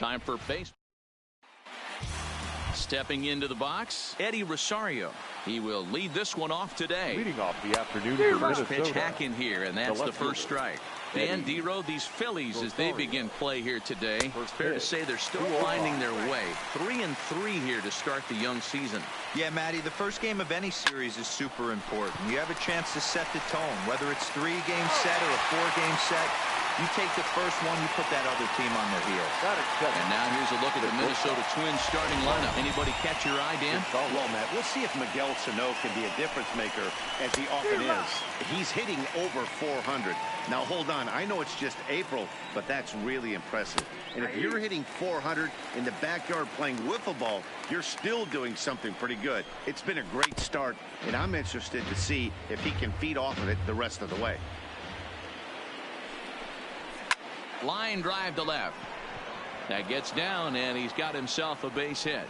Time for base. Stepping into the box, Eddie Rosario. He will lead this one off today. Leading off the afternoon for First Minnesota. pitch hack in here, and that's the first strike. Dan Dero, these Phillies, as they begin play here today, it's fair to say they're still finding their way. 3-3 here to start the young season. Yeah, Matty, the first game of any series is super important. You have a chance to set the tone, whether it's 3-game set or a 4-game set. You take the first one, you put that other team on their heels. And now here's a look at the Minnesota Twins starting lineup. Anybody catch your eye, Dan? Well, Matt, we'll see if Miguel Sano can be a difference maker, as he often is. He's hitting over 400. Now, hold on. I know it's just April, but that's really impressive. And if you're hitting 400 in the backyard playing wiffle ball, you're still doing something pretty good. It's been a great start, and I'm interested to see if he can feed off of it the rest of the way. Line drive to left. That gets down, and he's got himself a base hit.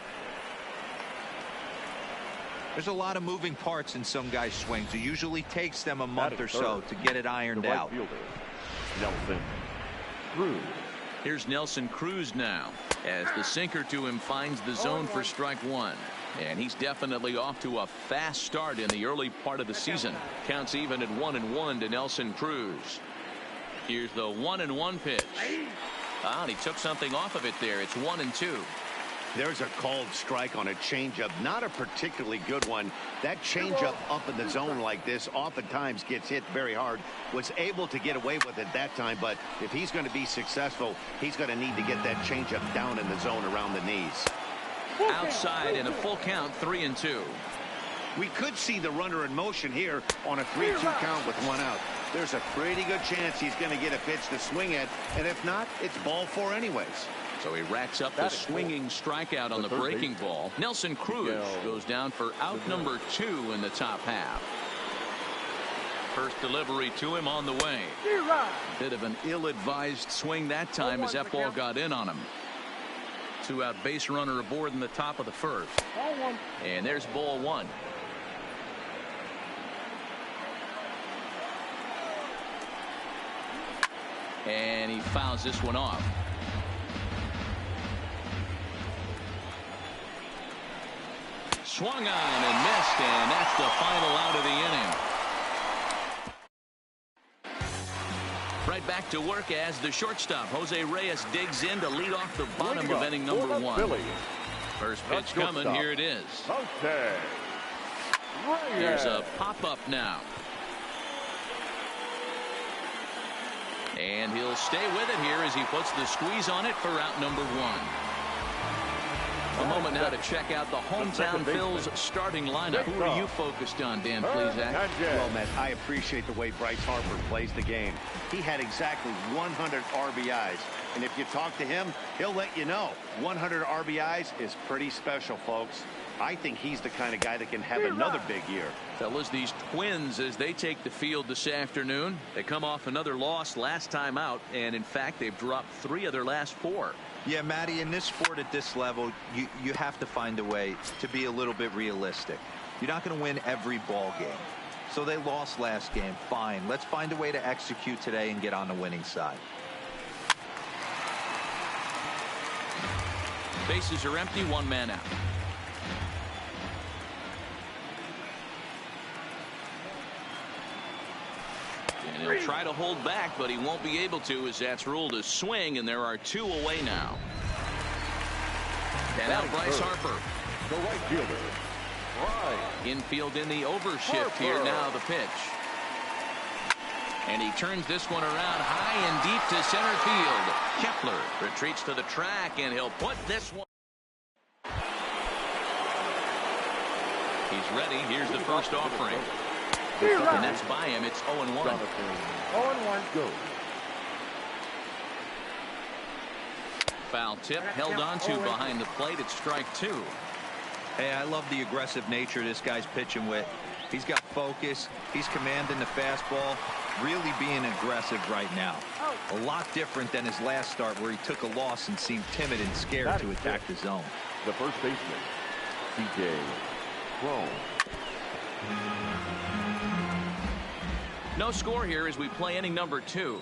There's a lot of moving parts in some guys' swings. It usually takes them a month or so to get it ironed out. Nelson Cruz. Here's Nelson Cruz now, as the sinker to him finds the zone for strike one. And he's definitely off to a fast start in the early part of the season. Counts even at 1-1 to Nelson Cruz. Here's the 1-1 pitch. And he took something off of it there. It's 1-2. There's a called strike on a changeup, not a particularly good one. That changeup up in the zone like this oftentimes gets hit very hard. Was able to get away with it that time, but if he's going to be successful, he's going to need to get that changeup down in the zone around the knees. Outside in a full count, 3-2. We could see the runner in motion here on a 3-2 count with one out. There's a pretty good chance he's going to get a pitch to swing at, and if not, it's ball four anyways. So he racks up the swinging strikeout on the breaking ball. Nelson Cruz goes down for out number 2 in the top half. First delivery to him on the way. Bit of an ill-advised swing that time as that ball got in on him. 2-out base runner aboard in the top of the first. And there's ball one. And he fouls this one off. Swung on and missed, and that's the final out of the inning. Right back to work as the shortstop, Jose Reyes, digs in to lead off the bottom of inning number 1. First pitch coming. Here it is. Here's a pop-up now. And he'll stay with it here as he puts the squeeze on it for out number 1. A moment now to check out the hometown Phils starting lineup. Who are you focused on, Dan Plesac? Well, Matt, I appreciate the way Bryce Harper plays the game. He had exactly 100 RBIs. And if you talk to him, he'll let you know 100 RBIs is pretty special, folks. I think he's the kind of guy that can have another big year. Fellas, these Twins, as they take the field this afternoon, they come off another loss last time out, and in fact they've dropped 3 of their last 4. Yeah, Matty, in this sport at this level, you have to find a way to be a little bit realistic. You're not going to win every ball game. So they lost last game. Fine. Let's find a way to execute today and get on the winning side. Bases are empty, 1 man out. And he'll try to hold back, but he won't be able to, as that's ruled a swing, and there are 2 away now. And out Bryce Harper. The right fielder. Infield in the overshift here now, the pitch. And he turns this one around high and deep to center field. Kepler retreats to the track, and he'll put this one. He's ready. Here's the first offering. And that's by him. It's 0-1. 0-1 go. Foul tip held on to behind the plate. It's strike 2. Hey, I love the aggressive nature this guy's pitching with. He's got focus. He's commanding the fastball. Really being aggressive right now. A lot different than his last start where he took a loss and seemed timid and scared to attack the zone. The first baseman, C.J. Cron. No score here as we play inning number 2.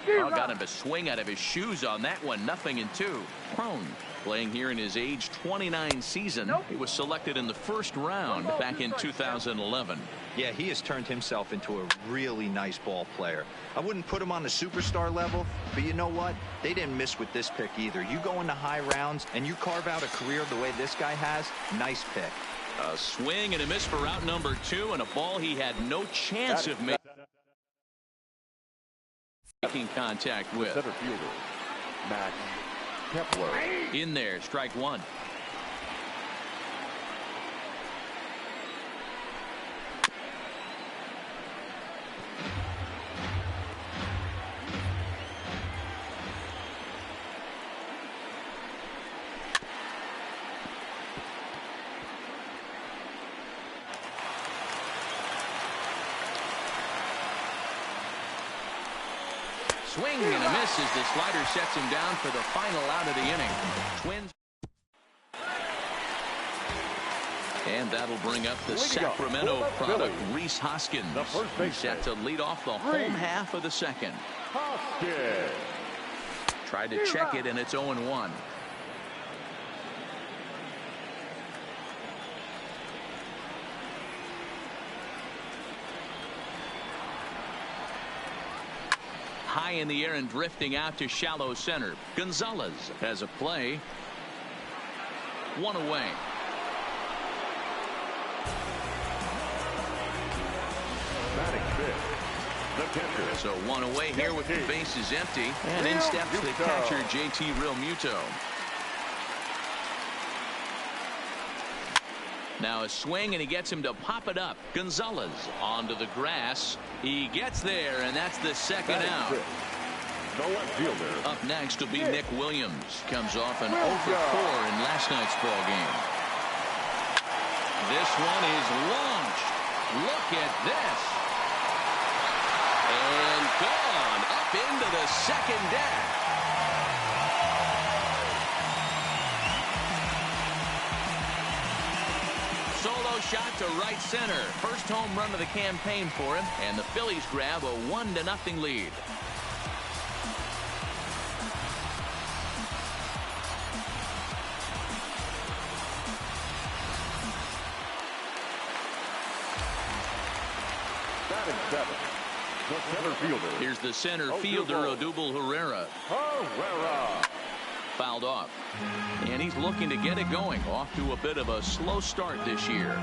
Oh, got him to swing out of his shoes on that one. 0-2. Crone playing here in his age 29 season. He was selected in the first round back in 2011. Yeah, he has turned himself into a really nice ball player. I wouldn't put him on the superstar level, but you know what? They didn't miss with this pick either. You go into high rounds and you carve out a career the way this guy has. Nice pick. A swing and a miss for out number 2, and a ball he had no chance of making contact with. Center fielder, Max Kepler. In there, strike 1. Swing and a miss as the slider sets him down for the final out of the inning. Twins. And that'll bring up the Sacramento product, Rhys Hoskins. He's set to lead off the home half of the second. Hoskins. Tried to check it, and it's 0-1. High in the air and drifting out to shallow center. Gonzalez has a play. 1 away. So 1 away here with the bases empty. And in steps the catcher, JT Realmuto. Now a swing, and he gets him to pop it up. Gonzalez onto the grass. He gets there, and that's the second out. Up next will be Nick Williams. Comes off an 0 for 4 in last night's ball game. This one is launched. Look at this. And gone up into the second deck. Solo shot to right center. First home run of the campaign for him, and the Phillies grab a 1-0 lead. Batting 7, the center fielder. Here's the center fielder, Odubel Herrera. Fouled off. And he's looking to get it going. Off to a bit of a slow start this year.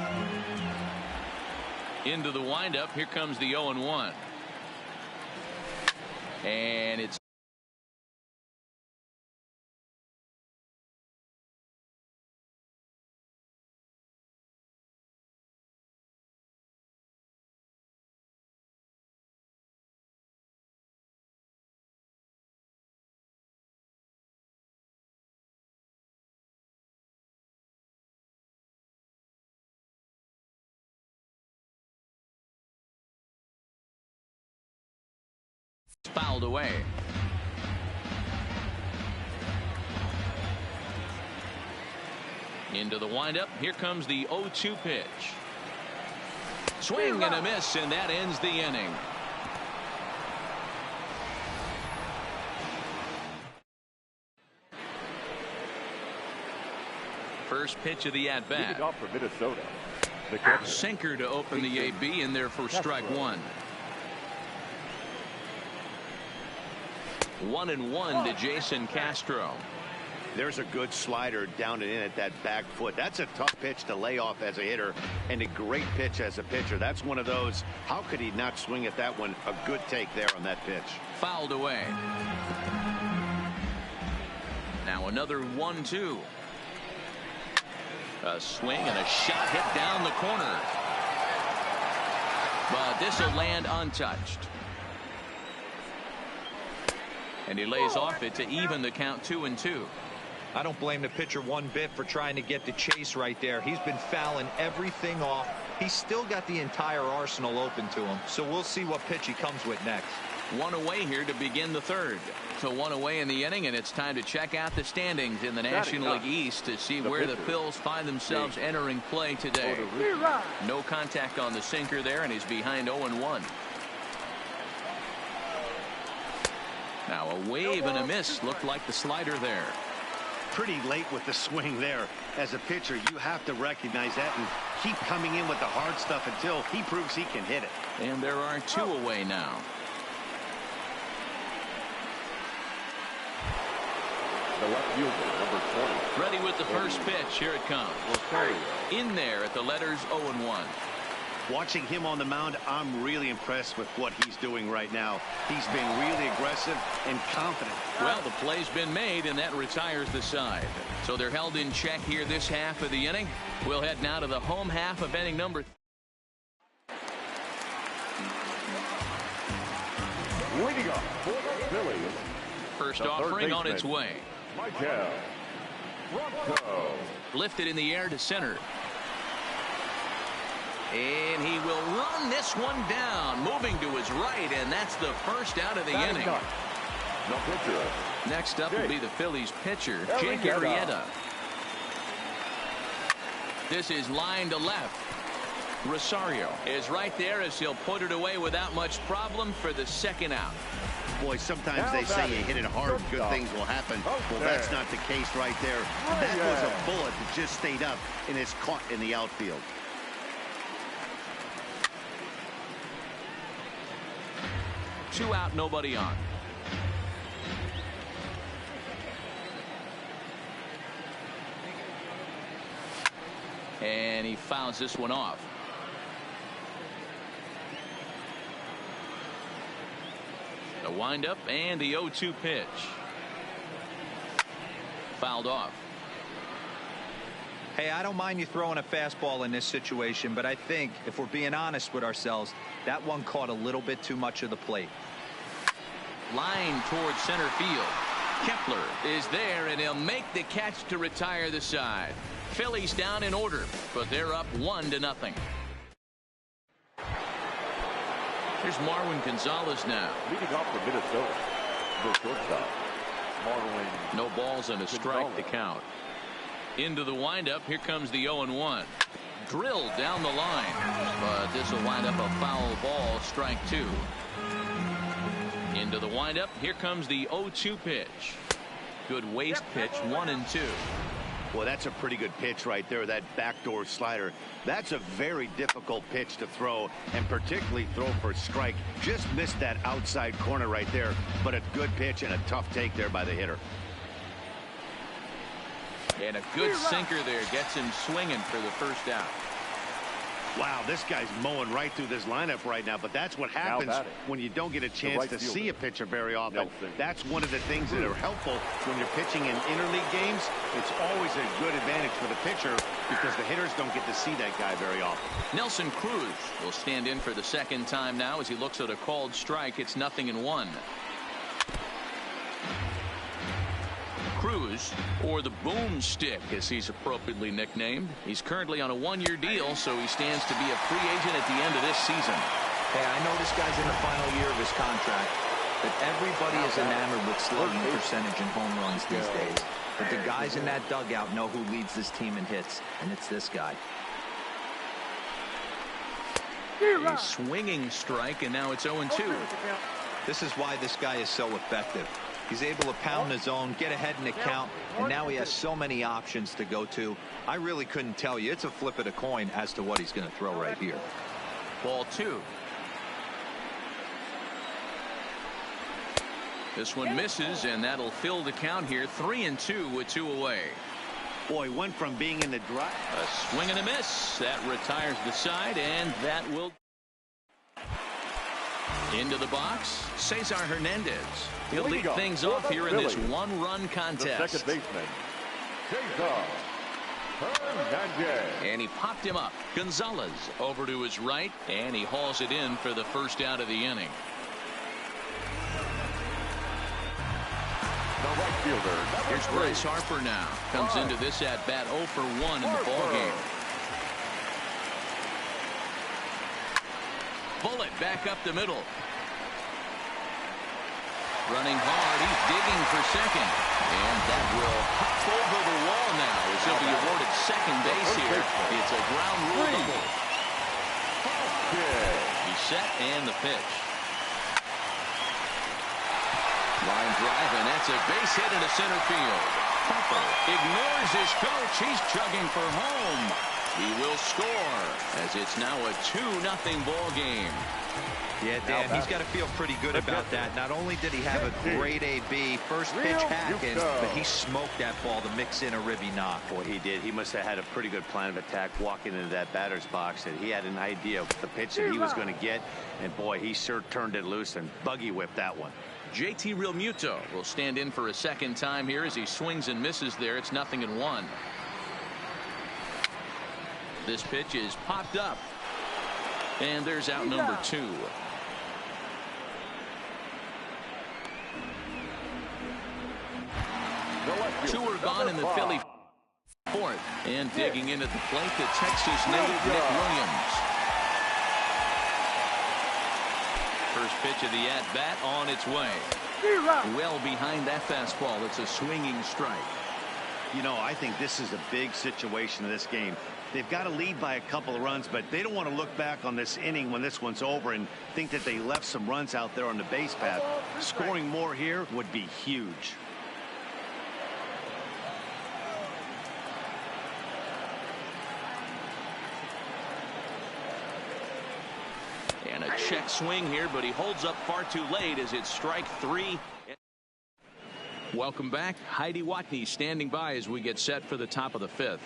Into the windup. Here comes the 0-1. And it's fouled away. Into the windup. Here comes the 0-2 pitch. Swing and a miss, and that ends the inning. First pitch of the at-bat. For Minnesota. Sinker to open the AB, in there for strike 1. 1-1 to Jason Castro. There's a good slider down and in at that back foot. That's a tough pitch to lay off as a hitter, and a great pitch as a pitcher. That's one of those. How could he not swing at that one? A good take there on that pitch. Fouled away. Now another 1-2. A swing and a shot hit down the corner. But this will land untouched. And he lays off it to even the count 2-2. I don't blame the pitcher one bit for trying to get the chase right there. He's been fouling everything off. He's still got the entire arsenal open to him. So we'll see what pitch he comes with next. 1 away here to begin the third. So 1 away in the inning, and it's time to check out the standings in the National League East to see where the Phils find themselves entering play today. No contact on the sinker there, and he's behind 0-1. Now a wave and a miss looked like the slider there. Pretty late with the swing there. As a pitcher, you have to recognize that and keep coming in with the hard stuff until he proves he can hit it. And there are 2 away now. The left fielder, number 20. Ready with the first pitch. Here it comes. In there at the letters 0-1. Watching him on the mound, I'm really impressed with what he's doing right now. He's been really aggressive and confident. Well, the play's been made, and that retires the side. So they're held in check here this half of the inning. We'll head now to the home half of inning number. Leading up for the Phillies. First The offering third on its baseman, way. Michael Ronco. Lifted in the air to center. And he will run this one down, moving to his right, and that's the first out of the inning. No pitcher. Next up will be the Phillies pitcher, Jake Arrieta. Arrieta. This is line to left. Rosario is right there as he'll put it away without much problem for the second out. Boy, sometimes they say you hit it hard, good things will happen. Well, that's not the case right there. That was a bullet that just stayed up and is caught in the outfield. Two out, nobody on. And he fouls this one off. The windup and the 0-2 pitch. Fouled off. Hey, I don't mind you throwing a fastball in this situation, but I think if we're being honest with ourselves, that one caught a little bit too much of the plate. Line towards center field. Kepler is there, and he'll make the catch to retire the side. Phillies down in order, but they're up 1-0. Here's Marwin Gonzalez now. Leading off for Minnesota. The shortstop, Marwin. No balls and a strike to count. Into the windup. Here comes the 0-1. Drilled down the line, but this will wind up a foul ball. Strike 2. Into the windup. Here comes the 0-2 pitch. Good waist pitch. 1-2. Well, that's a pretty good pitch right there, that backdoor slider. That's a very difficult pitch to throw, and particularly throw for a strike. Just missed that outside corner right there, but a good pitch and a tough take there by the hitter. And a good sinker there gets him swinging for the first out. Wow, this guy's mowing right through this lineup right now, but that's what happens when you don't get a chance to see a pitcher very often. That's one of the things that are helpful when you're pitching in interleague games. It's always a good advantage for the pitcher because the hitters don't get to see that guy very often. Nelson Cruz will stand in for the second time now as he looks at a called strike. It's 0-1. Cruz, or the boomstick as he's appropriately nicknamed. He's currently on a 1-year deal, so he stands to be a free agent at the end of this season. Hey, I know this guy's in the final year of his contract, but everybody is enamored with slugging percentage and home runs these days. But the guys in that dugout know who leads this team in hits, and it's this guy. A swinging strike, and now it's 0-2. This is why this guy is so effective. He's able to pound his own, get ahead in the count, and now he has so many options to go to. I really couldn't tell you. It's a flip of the coin as to what he's going to throw right here. Ball 2. This one misses, and that'll fill the count here. 3-2 with 2 away. Boy, went from being in the drive. A swing and a miss. That retires the side, and that will... Into the box, Cesar Hernandez. He'll lead things off here in this one-run contest. The second baseman, Cesar Hernandez. And he popped him up. Gonzalez over to his right, and he hauls it in for the first out of the inning. The right fielder, Here's Bryce Harper now. Comes into this at-bat 0 for 1 in the ballgame. Bullet back up the middle. Running hard. He's digging for second. And that will hop over the wall now as he'll be awarded second base here. It's a ground rule double. He's set and the pitch. line drive, and that's a base hit into center field. Harper ignores his coach. He's chugging for home. He will score as it's now a 2-0 ball game. Yeah, Dan, he's got to feel pretty good about that. Not only did he have a great AB, first pitch hacking, but he smoked that ball to mix in a ribby knock. Boy, he did. He must have had a pretty good plan of attack walking into that batter's box. That he had an idea of the pitch that he was going to get. And, boy, he sure turned it loose and buggy whipped that one. JT Realmuto will stand in for a second time here as he swings and misses there. It's 0-1. This pitch is popped up. And there's out number 2. Two are gone in the Philly fourth. And digging in at the plate, the Texas native Nick Williams. First pitch of the at-bat on its way. Well behind that fastball. It's a swinging strike. You know, I think this is a big situation in this game. They've got to lead by a couple of runs, but they don't want to look back on this inning when this one's over and think that they left some runs out there on the base path. Scoring more here would be huge. And a check swing here, but he holds up far too late as it's strike 3. Welcome back. Heidi Watney standing by as we get set for the top of the 5th.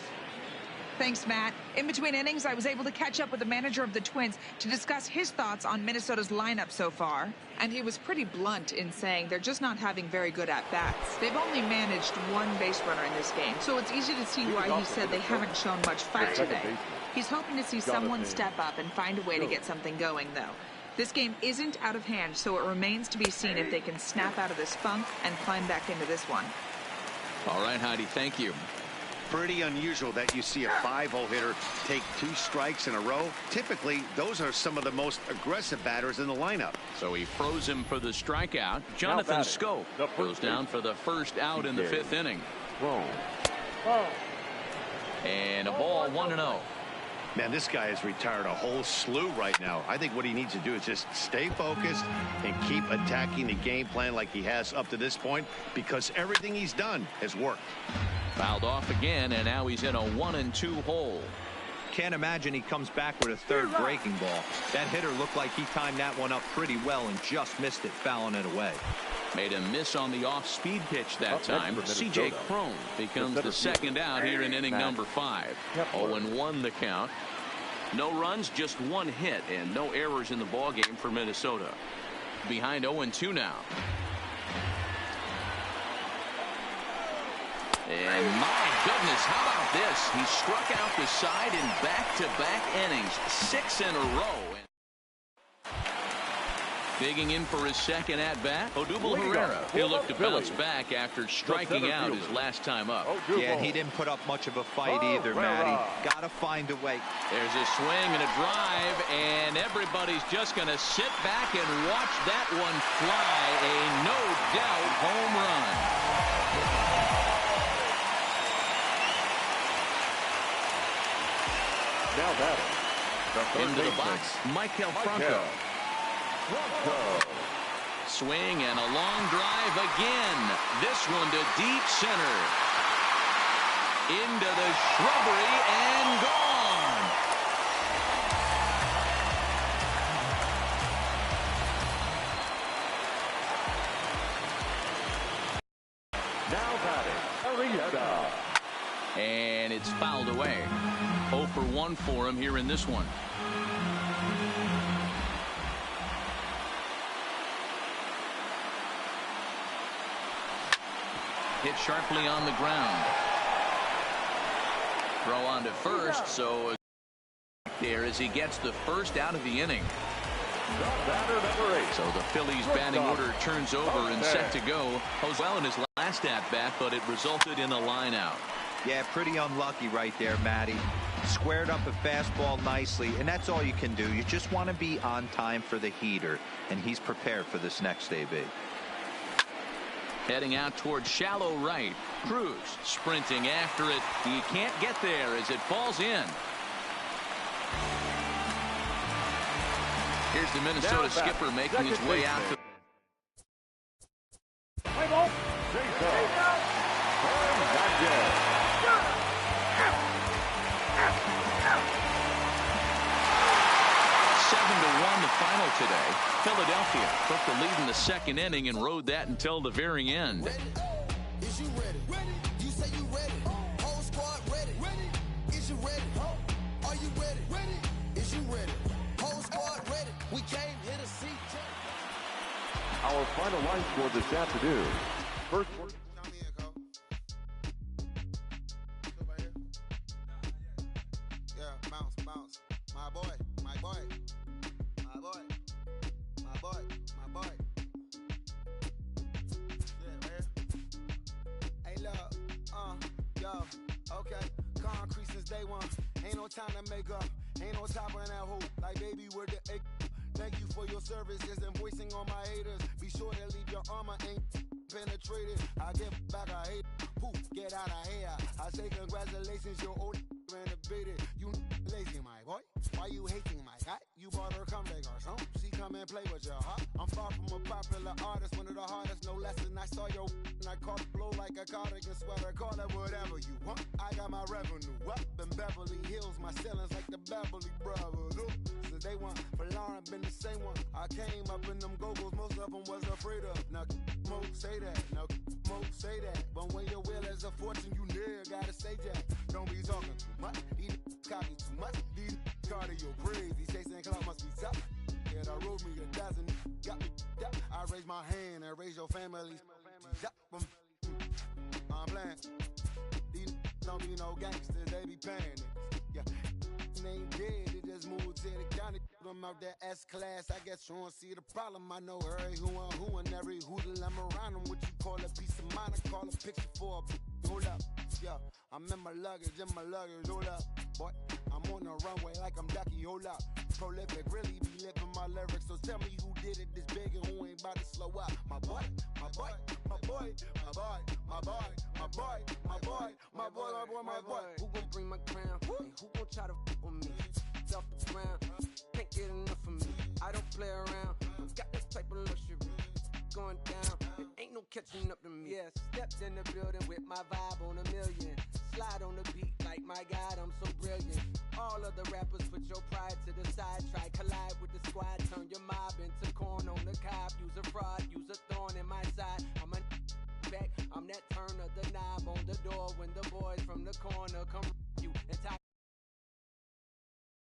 Thanks, Matt. In between innings, I was able to catch up with the manager of the Twins to discuss his thoughts on Minnesota's lineup so far. And he was pretty blunt in saying they're just not having very good at-bats. They've only managed one base runner in this game, so it's easy to see why he said they haven't shown much fight today. He's hoping to see someone step up and find a way to get something going, though. This game isn't out of hand, so it remains to be seen if they can snap out of this funk and climb back into this one. All right, Heidi, thank you. Pretty unusual that you see a 5-0 hitter take 2 strikes in a row. Typically, those are some of the most aggressive batters in the lineup. So he froze him for the strikeout. Jonathan Schoop goes down for the first out in the 5th inning. And a ball, 1-0. Man, this guy has retired a whole slew right now. I think what he needs to do is just stay focused and keep attacking the game plan like he has up to this point, because everything he's done has worked. Fouled off again, and now he's in a 1-2 hole. Can't imagine he comes back with a third breaking ball. That hitter looked like he timed that one up pretty well and just missed it, fouling it away. Made a miss on the off-speed pitch that time. C.J. Cron becomes the second out here in inning number 5. 0-1 the count. No runs, just 1 hit, and no errors in the ballgame for Minnesota. Behind 0-2 now. And my goodness, how about this? He struck out the side in back-to-back innings, 6 in a row. Digging in for his second at-bat, Odubel Herrera. He'll look to bounce back after striking out his last time up. Yeah, he didn't put up much of a fight either, Matty. Got to find a way. There's a swing and a drive, and everybody's just going to sit back and watch that one fly. A no-doubt home run. Now batting. Into the box, Michael Franco. Swing and a long drive again. This one to deep center. Into the shrubbery and gone. Now batting. Arrieta. And it's fouled away. 0 for 1 for him here in this one. Hit sharply on the ground. Throw on to first, so there as he gets the first out of the inning. So the Phillies batting order turns over and set to go. Posed well in his last at-bat, but it resulted in a line out. Yeah, pretty unlucky right there, Matty. Squared up a fastball nicely, and that's all you can do. You just want to be on time for the heater, and he's prepared for this next AB. Heading out towards shallow right. Cruz sprinting after it. He can't get there as it falls in. Here's the Minnesota skipper making his way out to The final today. Philadelphia took the lead in the second inning and rode that until the very end. Is you ready? You say you ready. Whole squad ready. Is you ready? Are you ready? Is you ready? Whole squad ready. We came here to see. Our final line score this afternoon. First. Yeah, bounce. My boy. Yeah, man. Hey, look, yo, okay. Concrete since day one. Ain't no time to make up. Ain't no top on that hoop. Like, baby, where the egg. Thank you for your services and voicing on my haters. Be sure to leave your armor ain't penetrated. I get back, I hate. Poof, get out of here. I say congratulations, your old renovated. You lazy, my boy. Why you hating my guy? You bought her come back or something. She come and play with your heart. I'm far from a popular artist, one of the hardest, no less than I saw your and I caught blow like a cardigan sweater. Call it whatever you want. I got my revenue up in Beverly Hills. My ceilings like the Beverly Brothers. Since day one, for Lauren been the same one. I came up in them go-go's, most of them was afraid of. Now, Mo say that. But when your will is a fortune, you never gotta say that. Don't be talking too much. These copy too much. These cardio crazy. Chasing clout must be tough. Yeah, I wrote me a dozen. Got me up. I raise my hand and raise your families. I'm playing. These don't be no gangsters. They be paying niggas. Yeah. They ain't dead. They just moved to the county. Them out there S-class. I guess you don't see the problem. I know every who and every hoodle I'm around them. What you call a piece of mind, I call a picture for a hold up. Yeah, I'm in my luggage, hold up. Boy, I'm on the runway like I'm Ducky, hold up. Prolific, really be living my lyrics. So tell me who did it this big and who ain't about to slow up. My boy. Who gon' bring my crown? Hey, who gon' try to f with me? Off the ground, can't get enough of me. I don't play around, got this type of luxury. Going down, it ain't no catching up to me. Yeah, stepped in the building with my vibe on a million. Slide on the beat like my God, I'm so brilliant. All of the rappers put your pride to the side. Try collide with the squad, turn your mob into corn on the cob. Use a fraud, use a thorn in my side. I'm a back, I'm that turn of the knob on the door when the boys from the corner come.